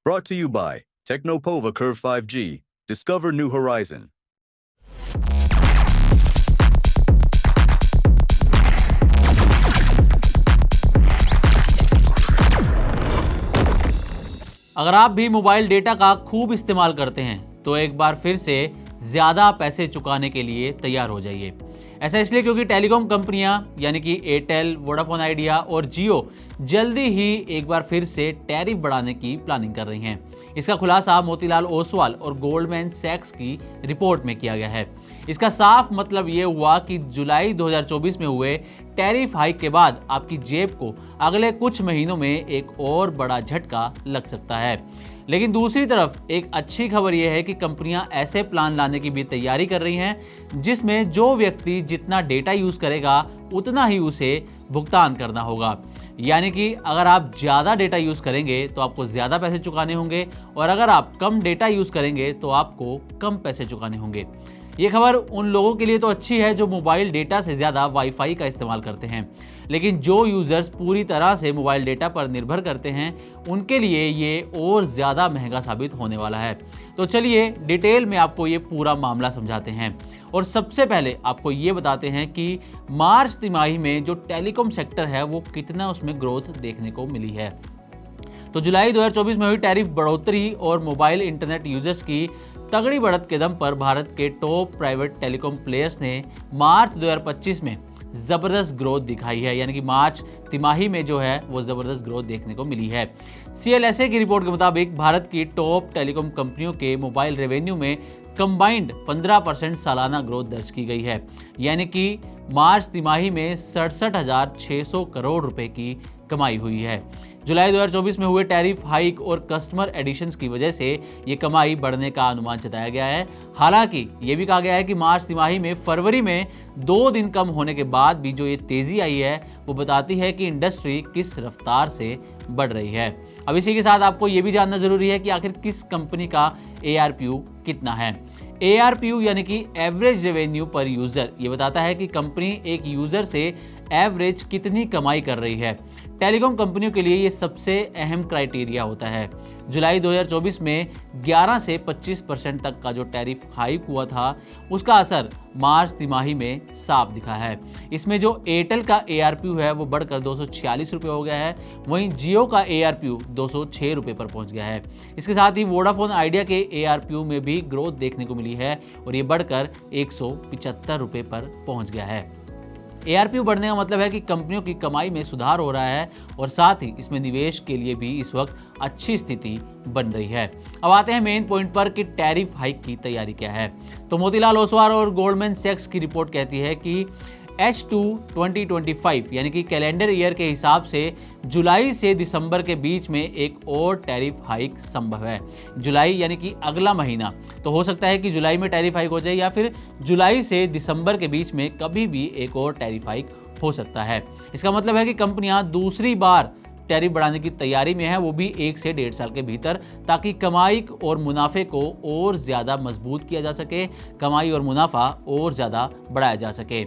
Brought to you by Technopova Curve 5G. Discover new horizon. अगर आप भी mobile data का खूब इस्तेमाल करते हैं तो एक बार फिर से ज़्यादा पैसे चुकाने के लिए तैयार हो जाइए। ऐसा इसलिए क्योंकि टेलीकॉम कंपनियां यानी कि एयरटेल, वोडाफोन आइडिया और जियो जल्दी ही एक बार फिर से टैरिफ बढ़ाने की प्लानिंग कर रही हैं। इसका खुलासा मोतीलाल ओसवाल और गोल्डमैन सैक्स की रिपोर्ट में किया गया है। इसका साफ मतलब ये हुआ कि जुलाई 2024 में हुए टैरिफ हाइक के बाद आपकी जेब को अगले कुछ महीनों में एक और बड़ा झटका लग सकता है। लेकिन दूसरी तरफ एक अच्छी खबर यह है कि कंपनियां ऐसे प्लान लाने की भी तैयारी कर रही हैं जिसमें जो व्यक्ति जितना डेटा यूज करेगा उतना ही उसे भुगतान करना होगा। यानी कि अगर आप ज़्यादा डेटा यूज करेंगे तो आपको ज़्यादा पैसे चुकाने होंगे और अगर आप कम डेटा यूज करेंगे तो आपको कम पैसे चुकाने होंगे। ये खबर उन लोगों के लिए तो अच्छी है जो मोबाइल डेटा से ज़्यादा वाईफाई का इस्तेमाल करते हैं, लेकिन जो यूज़र्स पूरी तरह से मोबाइल डेटा पर निर्भर करते हैं उनके लिए ये और ज़्यादा महंगा साबित होने वाला है। तो चलिए डिटेल में आपको ये पूरा मामला समझाते हैं और सबसे पहले आपको ये बताते हैं कि मार्च तिमाही में जो टेलीकॉम सेक्टर है वो कितना उसमें ग्रोथ देखने को मिली है। तो जुलाई 2024 में हुई टैरिफ बढ़ोतरी और मोबाइल इंटरनेट यूजर्स की तगड़ी बढ़त के दम पर भारत के टॉप प्राइवेट टेलीकॉम प्लेयर्स ने मार्च 2025 में ज़बरदस्त ग्रोथ दिखाई है। यानी कि मार्च तिमाही में जो है वो ज़बरदस्त ग्रोथ देखने को मिली है। CLSA की रिपोर्ट के मुताबिक भारत की टॉप टेलीकॉम कंपनियों के मोबाइल रेवेन्यू में कंबाइंड 15% सालाना ग्रोथ दर्ज की गई है। यानी कि मार्च तिमाही में 67,600 करोड़ रुपए की कमाई हुई है। जुलाई 2024 में हुए टैरिफ हाइक और कस्टमर एडिशंस की वजह से ये कमाई बढ़ने का अनुमान जताया गया है। हालांकि ये भी कहा गया है कि मार्च तिमाही में फरवरी में 2 दिन कम होने के बाद भी जो ये तेजी आई है वो बताती है कि इंडस्ट्री किस रफ्तार से बढ़ रही है। अब इसी के साथ आपको ये भी जानना जरूरी है कि आखिर किस कंपनी का ARPU कितना है। ARPU यानी कि एवरेज रेवेन्यू पर यूजर, ये बताता है कि कंपनी एक यूजर से एवरेज कितनी कमाई कर रही है। टेलीकॉम कंपनियों के लिए ये सबसे अहम क्राइटेरिया होता है। जुलाई 2024 में 11 से 25% तक का जो टैरिफ हाइक हुआ था उसका असर मार्च तिमाही में साफ दिखा है। इसमें जो एयरटेल का ARPU है वो बढ़कर 246 रुपये हो गया है, वहीं जियो का ARPU 206 रुपये पर पहुंच गया है। इसके साथ ही वोडाफोन आइडिया के ARPU में भी ग्रोथ देखने को मिली है और ये बढ़कर 175 रुपये पर पहुंच गया है। ARPU बढ़ने का मतलब है कि कंपनियों की कमाई में सुधार हो रहा है और साथ ही इसमें निवेश के लिए भी इस वक्त अच्छी स्थिति बन रही है। अब आते हैं मेन पॉइंट पर कि टैरिफ हाइक की तैयारी क्या है। तो मोतीलाल ओसवाल और गोल्डमैन सैक्स की रिपोर्ट कहती है कि H2 2025 यानी कि कैलेंडर ईयर के हिसाब से जुलाई से दिसंबर के बीच में एक और टैरिफ हाइक संभव है। जुलाई यानी कि अगला महीना, तो हो सकता है कि जुलाई में टैरिफ हाइक हो जाए या फिर जुलाई से दिसंबर के बीच में कभी भी एक और टैरिफ हाइक हो सकता है। इसका मतलब है कि कंपनियां दूसरी बार टैरिफ बढ़ाने की तैयारी में है, वो भी 1 से 1.5 साल के भीतर, ताकि कमाई और मुनाफे को और ज़्यादा मजबूत किया जा सके, कमाई और मुनाफा और ज़्यादा बढ़ाया जा सके।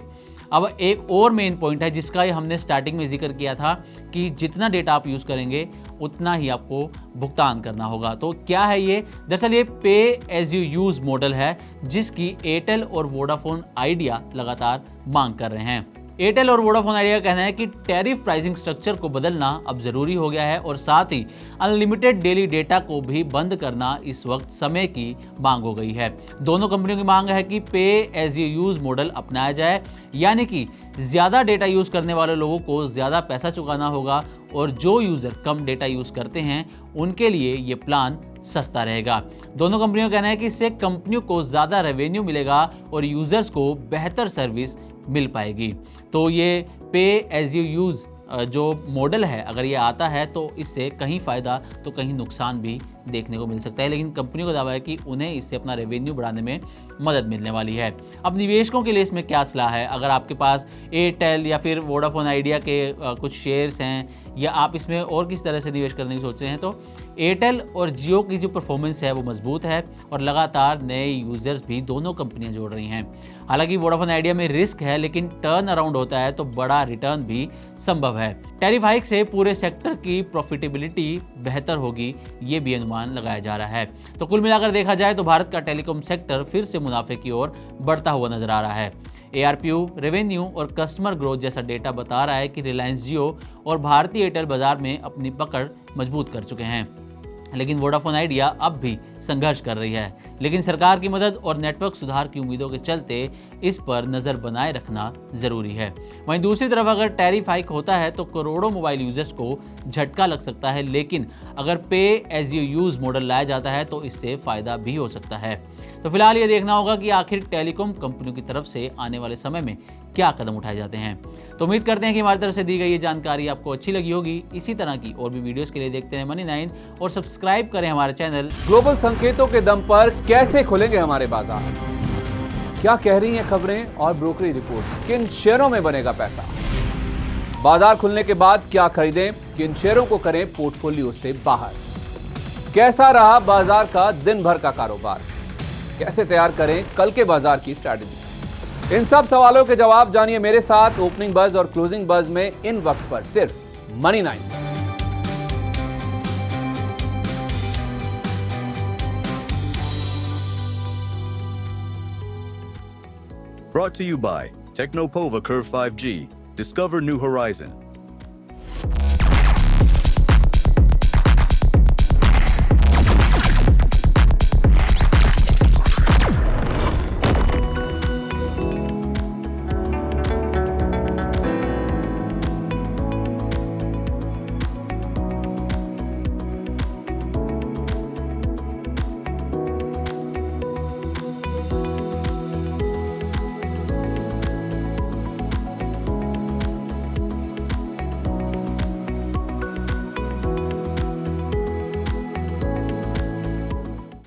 अब एक और मेन पॉइंट है जिसका हमने स्टार्टिंग में जिक्र किया था कि जितना डेटा आप यूज़ करेंगे उतना ही आपको भुगतान करना होगा। तो क्या है ये? दरअसल ये पे एज यू यूज़ मॉडल है जिसकी एयरटेल और वोडाफोन आइडिया लगातार मांग कर रहे हैं। एयरटेल और वोडाफोन आइडिया का कहना है कि टैरिफ प्राइसिंग स्ट्रक्चर को बदलना अब जरूरी हो गया है और साथ ही अनलिमिटेड डेली डेटा को भी बंद करना इस वक्त समय की मांग हो गई है। दोनों कंपनियों की मांग है कि पे एज यू यूज मॉडल अपनाया जाए, यानी कि ज़्यादा डेटा यूज़ करने वाले लोगों को ज़्यादा पैसा चुकाना होगा और जो यूज़र कम डेटा यूज़ करते हैं उनके लिए ये प्लान सस्ता रहेगा। दोनों कंपनियों का कहना है कि इससे कंपनियों को ज़्यादा रेवेन्यू मिलेगा और यूज़र्स को बेहतर सर्विस मिल पाएगी। तो ये पे एज यू यूज़ जो मॉडल है अगर ये आता है तो इससे कहीं फ़ायदा तो कहीं नुकसान भी देखने को मिल सकता है, लेकिन कंपनियों का दावा है कि उन्हें इससे अपना रेवेन्यू बढ़ाने में मदद मिलने वाली है। अब निवेशकों के लिए इसमें क्या सलाह है? अगर आपके पास एयरटेल या फिर वोडाफोन आइडिया के कुछ शेयर्स हैं या आप इसमें और किस तरह से निवेश करने की सोच रहे हैं, तो एयरटेल और जियो की जो परफॉर्मेंस है वो मजबूत है और लगातार नए यूजर्स भी दोनों कंपनियां जोड़ रही हैं। हालांकि वोडाफोन आइडिया में रिस्क है, लेकिन टर्न अराउंड होता है तो बड़ा रिटर्न भी संभव है। टैरिफ हाइक से पूरे सेक्टर की प्रॉफिटेबिलिटी बेहतर होगी, ये भी अनुमान लगाया जा रहा है। तो कुल मिलाकर देखा जाए तो भारत का टेलीकॉम सेक्टर फिर से मुनाफे की ओर बढ़ता हुआ नजर आ रहा है। ARPU, रेवेन्यू और कस्टमर ग्रोथ जैसा डेटा बता रहा है कि रिलायंस जियो और भारतीय एयरटेल बाजार में अपनी पकड़ मजबूत कर चुके हैं, लेकिन वोडाफोन आइडिया अब भी संघर्ष कर रही है। लेकिन सरकार की मदद और नेटवर्क सुधार की उम्मीदों के चलते इस पर नजर बनाए रखना जरूरी है। वहीं दूसरी तरफ अगर टैरिफ हाइक होता है तो करोड़ों मोबाइल यूजर्स को झटका लग सकता है, लेकिन अगर पे एज यू यूज मॉडल लाया जाता है तो इससे फायदा भी हो सकता है। तो फिलहाल ये देखना होगा कि आखिर टेलीकॉम कंपनियों की तरफ से आने वाले समय में क्या कदम उठाए जाते हैं। तो उम्मीद करते हैं कि हमारी तरफ से दी गई ये जानकारी आपको अच्छी लगी होगी। इसी तरह की और भी वीडियोस के लिए देखते हैं मनी9 और सब्सक्राइब करें हमारे चैनल। ग्लोबल संकेतों के दम पर कैसे खुलेंगे हमारे बाजार? क्या कह रही हैं खबरें और ब्रोकरेज रिपोर्ट्स? किन शेयरों में बनेगा पैसा? बाजार खुलने के बाद क्या खरीदें, किन शेयरों को करें पोर्टफोलियो से बाहर? कैसा रहा बाजार का दिन भर का कारोबार? कैसे तैयार करें कल के बाजार की स्ट्रैटेजी? इन सब सवालों के जवाब जानिए मेरे साथ ओपनिंग बज और क्लोजिंग बज में, इन वक्त पर सिर्फ मनी9। Brought to you by Technopova Curve 5G. Discover new horizon.